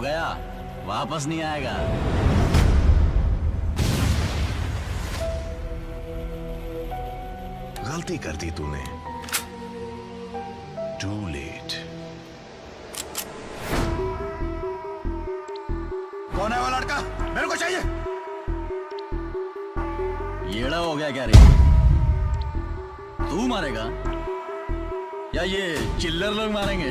गया, वापस नहीं आएगा। गलती कर दी तूने। Too late. कौन है वो लड़का? मेरे को चाहिए। येड़ा हो गया क्या रे? तू मारेगा या ये चिल्लर लोग मारेंगे?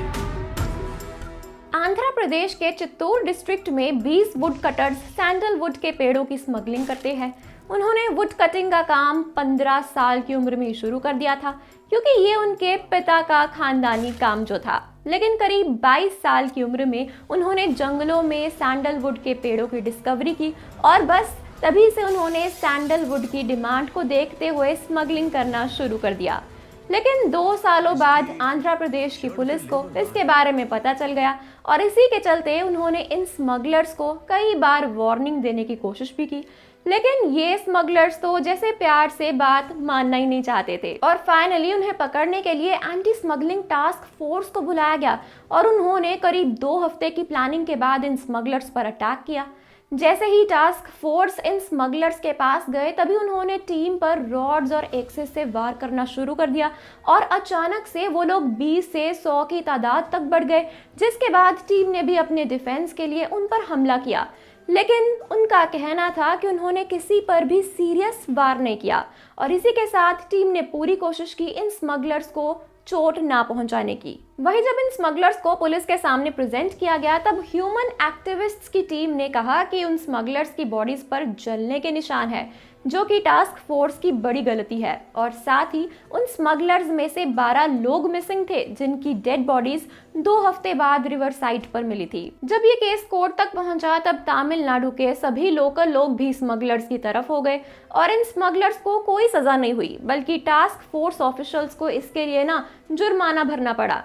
आंध्र प्रदेश के चित्तूर डिस्ट्रिक्ट में 20 वुड कटर्स सैंडलवुड के पेड़ों की स्मगलिंग करते हैं। उन्होंने वुड कटिंग का काम 15 साल की उम्र में ही शुरू कर दिया था, क्योंकि ये उनके पिता का खानदानी काम जो था। लेकिन करीब 22 साल की उम्र में उन्होंने जंगलों में सैंडलवुड के पेड़ों की डिस्कवरी की और बस तभी से उन्होंने सैंडलवुड की डिमांड को देखते हुए स्मगलिंग करना शुरू कर दिया। लेकिन 2 सालों बाद आंध्र प्रदेश की पुलिस को इसके बारे में पता चल गया और इसी के चलते उन्होंने इन स्मगलर्स को कई बार वार्निंग देने की कोशिश भी की, लेकिन ये स्मगलर्स तो जैसे प्यार से बात मानना ही नहीं चाहते थे। और फाइनली उन्हें पकड़ने के लिए एंटी स्मगलिंग टास्क फोर्स को बुलाया गया और उन्होंने करीब 2 हफ्ते की प्लानिंग के बाद इन स्मगलर्स पर अटैक किया। जैसे ही टास्क फोर्स इन स्मगलर्स के पास गए तभी उन्होंने टीम पर रॉड्स और एक्सेस से वार करना शुरू कर दिया और अचानक से वो लोग 20 से 100 की तादाद तक बढ़ गए, जिसके बाद टीम ने भी अपने डिफेंस के लिए उन पर हमला किया। लेकिन उनका कहना था कि उन्होंने किसी पर भी सीरियस वार नहीं किया और इसी के साथ टीम ने पूरी कोशिश की इन स्मगलर्स को चोट ना पहुंचाने की। वहीं जब इन स्मगलर्स को पुलिस के सामने प्रेजेंट किया गया तब ह्यूमन एक्टिविस्ट्स की टीम ने कहा कि उन स्मगलर्स की बॉडीज पर जलने के निशान है, जो कि टास्क फोर्स की बड़ी गलती है। और साथ ही उन स्मगलर्स में से 12 लोग मिसिंग थे, जिनकी डेड बॉडीज 2 हफ्ते बाद रिवर साइड पर मिली थी। जब ये केस कोर्ट तक पहुंचा तब तमिलनाडु के सभी लोकल लोग भी स्मगलर्स की तरफ हो गए और इन स्मगलर्स को कोई सजा नहीं हुई, बल्कि टास्क फोर्स ऑफिशियल्स को इसके लिए जुर्माना भरना पड़ा।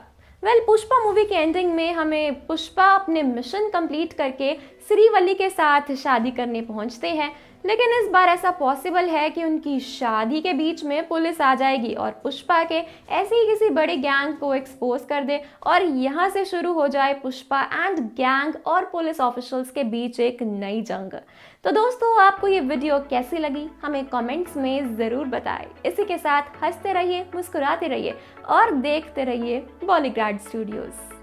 पुष्पा मूवी के एंडिंग में हमें पुष्पा अपने मिशन कंप्लीट करके श्रीवल्ली के साथ शादी करने पहुंचते हैं, लेकिन इस बार ऐसा पॉसिबल है कि उनकी शादी के बीच में पुलिस आ जाएगी और पुष्पा के ऐसे ही किसी बड़े गैंग को एक्सपोज कर दे और यहाँ से शुरू हो जाए पुष्पा एंड गैंग और पुलिस ऑफिशियल्स के बीच एक नई जंग। तो दोस्तों, आपको ये वीडियो कैसी लगी हमें कमेंट्स में ज़रूर बताएं। इसी के साथ हंसते रहिए, मुस्कुराते रहिए और देखते रहिए बॉलीग्राड स्टूडियोज़।